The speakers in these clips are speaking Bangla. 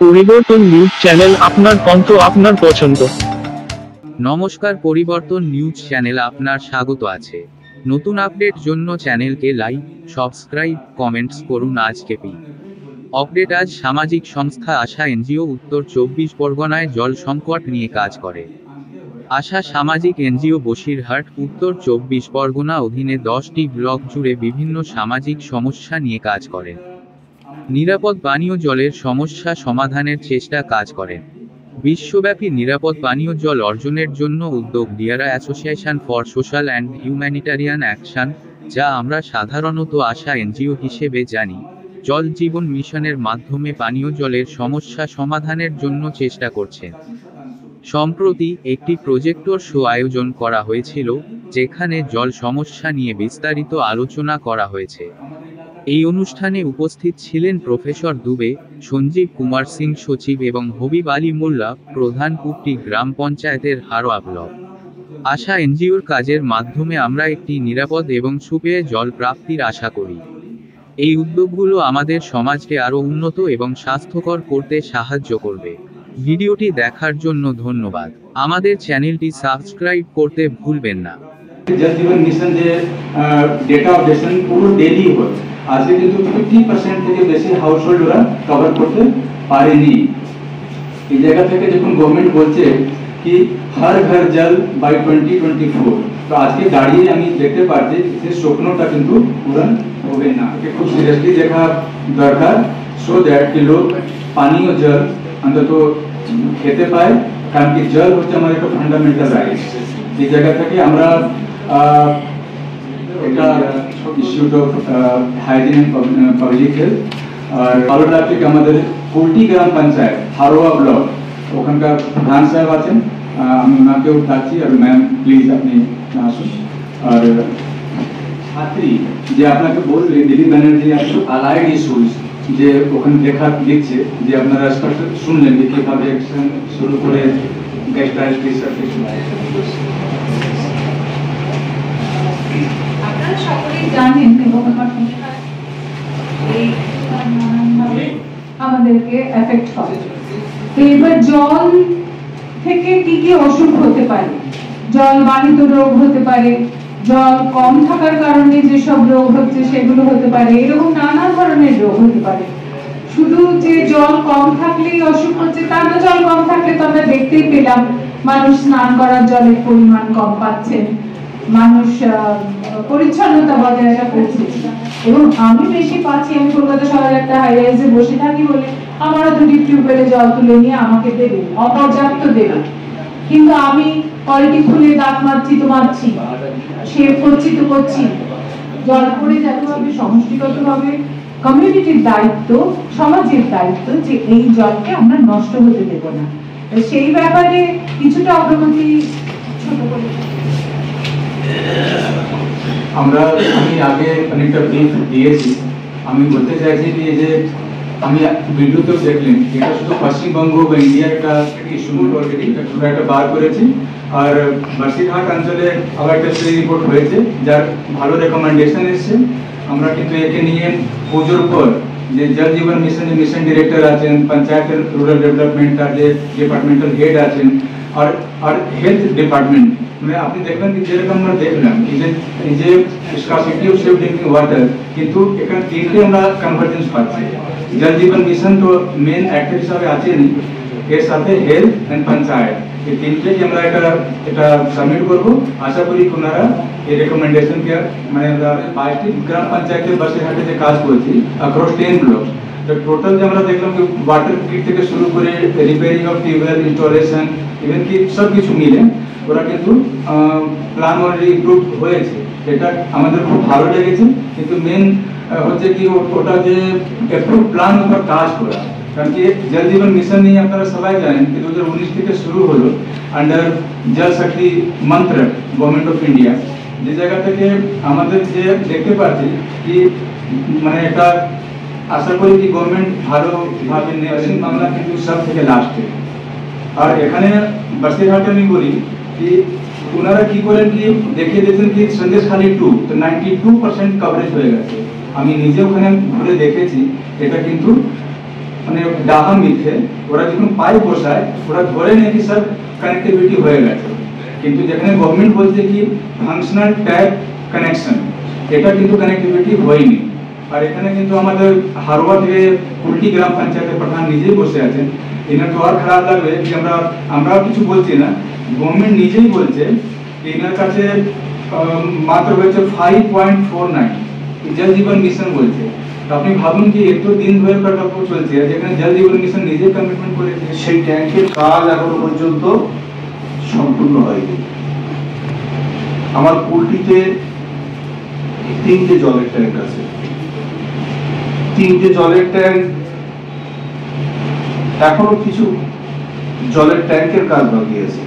পরিবর্তন নিউজ চ্যানেল, আপনার কণ্ঠ, আপনার পছন্দ। নমস্কার, পরিবর্তন নিউজ চ্যানেল আপনার স্বাগত আছে। নতুন আপডেট জন্য চ্যানেলকে লাইক, সাবস্ক্রাইব, কমেন্টস করুন। আজকে আপডেট। আজ সামাজিক সংস্থা আশা এনজিও উত্তর 24 পরগনায় জল সংকট নিয়ে কাজ করে। আশা সামাজিক এনজিও বসিরহাট, উত্তর 24 পরগনা অধীনে 10টি ব্লক জুড়ে বিভিন্ন সামাজিক সমস্যা নিয়ে কাজ করেন। নিরাপদ পানীয় জলের সমস্যা সমাধানের চেষ্টা কাজ করেন। বিশ্বব্যাপী নিরাপদ পানীয় জল অর্জনের জন্য উদ্যোগ ডিয়ারা association for social and humanitarian action, যা আমরা সাধারণত আশা এনজিও হিসেবে জানি, জল জীবন মিশনের মাধ্যমে পানীয় জলের সমস্যা সমাধানের জন্য চেষ্টা করছেন। সম্প্রতি একটি প্রজেক্টর শো আয়োজন করা হয়েছিল, যেখানে জল সমস্যা নিয়ে বিস্তারিত আলোচনা করা হয়েছে। এই অনুষ্ঠানে উপস্থিত ছিলেন প্রফেসর দুবে, সঞ্জীব কুমার সিং সচিব এবং হবিব আলী মোল্লা, প্রধান কুপটি গ্রাম পঞ্চায়েতের হারোয়া ব্লক। আশা এনজিওর কাজের মাধ্যমে আমরা একটি নিরাপদ এবং সুপেয় জল প্রাপ্তির আশা করি। এই উদ্যোগগুলো আমাদের সমাজকে আরও উন্নত এবং স্বাস্থ্যকর করতে সাহায্য করবে। ভিডিওটি দেখার জন্য ধন্যবাদ। আমাদের চ্যানেলটি সাবস্ক্রাইব করতে ভুলবেন না। জল জীবন মিশন যে ডেটা আপডেশন পুরো ডেইলি হয়, আজকে কিন্তু 50% থেকে বেশি হাউসহোল্ড ওরা কভার করতে পারেনি। এই জায়গা থেকে যখন গভর্নমেন্ট বলছে কি হর ঘর জল বাই 2024, তো আজকে দাঁড়িয়ে আমি দেখতে পাচ্ছি যে স্বপ্নটা কিন্তু পূরণ হবে না। একে খুব সিরিয়াসলি দেখা দরকার, সো দ্যাট কি লোক পানীয় জল অন্তত খেতে পায়, কারণ কি জল হচ্ছে আমার একটা ফান্ডামেন্টাল রাইট। এই জায়গা থেকে আমরা এটা issues of hygiene and public health আর ভালো লাগছে কি আমাদের কুলটি গ্রাম পঞ্চায়েত হারোয়া ব্লক, ওখানকার প্রধান সাহেব আছেন, আমি ওনাকেও ডাকছি। আর ম্যাম প্লিজ আপনি আসুন। আর ছাত্রী যে আপনাকে বললে দিলীপ ব্যানার্জি অ্যালাইড ইস্যুস যে ওখানে দিচ্ছে যে আপনারা শুনলেন যে কিভাবে অ্যাকশন শুরু করে গেস্ট ডায়ালিসিস আপনারা সকলেই জানেন এবং আমার মনে হয় এই নানানভাবে আমাদেরকে এফেক্ট করে। তো এবার জল থেকে কি কি অসুখ হতে পারে, জল বাহিত রোগ হতে পারে, জল কম থাকার কারণে যেসব রোগ হচ্ছে সেগুলো হতে পারে, এরকম নানা ধরনের রোগ হতে পারে। শুধু যে জল কম থাকলেই অসুখ হচ্ছে তা না, জল কম থাকলে তো আমরা দেখতেই পেলাম মানুষ স্নান করার জলের পরিমাণ কম পাচ্ছেন, মানুষ পরিচ্ছন্নতা বজায় রাখা করছে। এবং আমি বেশি পাচ্ছি, আমি কলকাতা শহরে একটা হাই রাইজে বসে থাকি বলে আমারও দুটি টিউবওয়েলে জল তুলে নিয়ে আমাকে দেবে, অপর্যাপ্ত দেবে, কিন্তু আমি কলটি খুলে দাঁত মারছি তো মারছি, শেভ করছি তো করছি। জল পড়ে যেতে হবে সমষ্টিগতভাবে, কমিউনিটির দায়িত্ব, সমাজের দায়িত্ব যে এই জলকে আমরা নষ্ট হতে দেব না। সেই ব্যাপারে কিছুটা অগ্রগতি ছোট করে আমি আগে অনেকটা ব্রিফ দিয়েছি। আমি বলতে চাইছি যে আমি ভিডিওতেও দেখলেন এটা শুধু পশ্চিমবঙ্গ বা ইন্ডিয়ার একটা ইস্যু অলরেডি একটা বার করেছি। আর বসিরহাট অঞ্চলে আবার একটা স্টাডি রিপোর্ট হয়েছে যার ভালো রেকমেন্ডেশন এসছে। আমরা কিন্তু একে নিয়ে পুজোর পর যে জল জীবন মিশন মিশন ডিরেক্টর আছেন, পঞ্চায়েতের রুরাল ডেভেলপমেন্ট যে ডিপার্টমেন্টাল হেড আছেন, আর হেলথ ডিপার্টমেন্ট, মানে আপনি দেখবেন কি যেরকম আমরা দেখলাম এই যে scarcity of safe drinking water, কিন্তু এখানে তিনটে আমরা কনভার্জেন্স পাচ্ছি। জল জীবন মিশন তো মেন অ্যাক্টর হিসাবে আছেনই, এর সাথে হেলথ অ্যান্ড পঞ্চায়েত, এই তিনটেই আমরা এটা সাবমিট করবো। আশা করি ওনারা এই রেকমেন্ডেশনকে, মানে আমরা 22টি গ্রাম পঞ্চায়েতের বসিরহাটে যে কাজ করেছি অ্যাক্রস 10 ব্লক, টোটাল যে আমরা দেখলাম কি ওয়াটার কিট থেকে শুরু করে repairing of tubewell installation, even কি সব কিছু মিলে ওরা কিন্তু প্ল্যান অলরেডি ইমপ্রুভ হয়েছে। এটা আমাদের খুব ভালো লেগেছে, কিন্তু মেন হচ্ছে কি ওটা যে অ্যাপ্রুভ প্ল্যান ওটা কাজ করা। কারণ কি জল জীবন মিশন নিয়ে আপনারা সবাই জানেন কি 2019 থেকে শুরু হলো আন্ডার জল শক্তি মন্ত্র গভর্নমেন্ট অফ ইন্ডিয়া, যে জায়গা থেকে আমাদের যে দেখতে পাচ্ছি কি মানে এটা আশা করি কি গভর্নমেন্ট ভালোভাবে নেওয়া বাংলা কিন্তু সব থেকে লাস্টে। আর এখানে বসিরহাটে আমি বলি কি ওনারা কি করেন কি দেখিয়ে দিয়েছেন কি সন্দেশখালী 2 তো 92% কভারেজ হয়ে গেছে। আমি নিজে ওখানে ঘুরে দেখেছি, এটা কিন্তু মানে ডাহা মিথে ওরা যখন পাইপ বসায় ওরা ধরে নেয় কি স্যার কানেক্টিভিটি হয়ে গেছে, কিন্তু যেখানে গভর্নমেন্ট বলছে কি ফাংশনাল ট্যাপ কানেকশন, এটা কিন্তু কানেক্টিভিটি হয়নি। আর এখানে কিন্তু আমাদের হারোয়া থেকে কুলটি গ্রাম পঞ্চায়েতের প্রধান নিজেই বসে আছেন, এনার তো আর খারাপ লাগবে যে আমরাও কিছু বলছি না, গভর্নমেন্ট নিজেই বলছে এনার কাছে মাত্র হচ্ছে 5.49 জল জীবন মিশন বলছে। আপনি ভাবুন কি এত দিন ধরে প্রকল্প চলছে যেখানে জল জীবন মিশন নিজে কমিটমেন্ট করেছে, সেই ট্যাঙ্কের কাজ এখনো পর্যন্ত সম্পূর্ণ হয়নি। আমার কুলটিতে 3টে জলের ট্যাঙ্ক আছে, 3টে জলের ট্যাঙ্ক, এখনো কিছু জলের ট্যাঙ্কের কাজ বাকি আছে।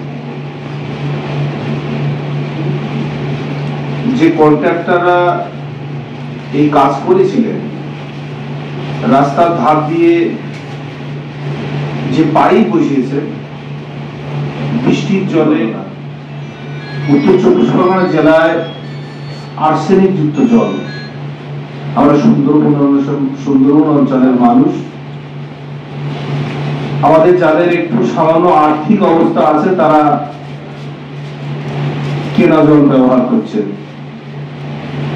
যে কন্ট্রাক্টররা এই কাজ করেছিলেন, রাস্তার ধার দিয়ে যে পাইপ বসিয়েছে, বৃষ্টির জলে উত্তর 24 জেলায় আর্সেনিক যুক্ত জল, আমরা সুন্দরবন অঞ্চলের মানুষ, আমাদের যাদের একটু সামান্য আর্থিক অবস্থা আছে তারা কেনা জল ব্যবহার করছেন,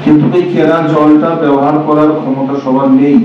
কিন্তু এই কেনা জলটা ব্যবহার করার ক্ষমতা সবার নেই।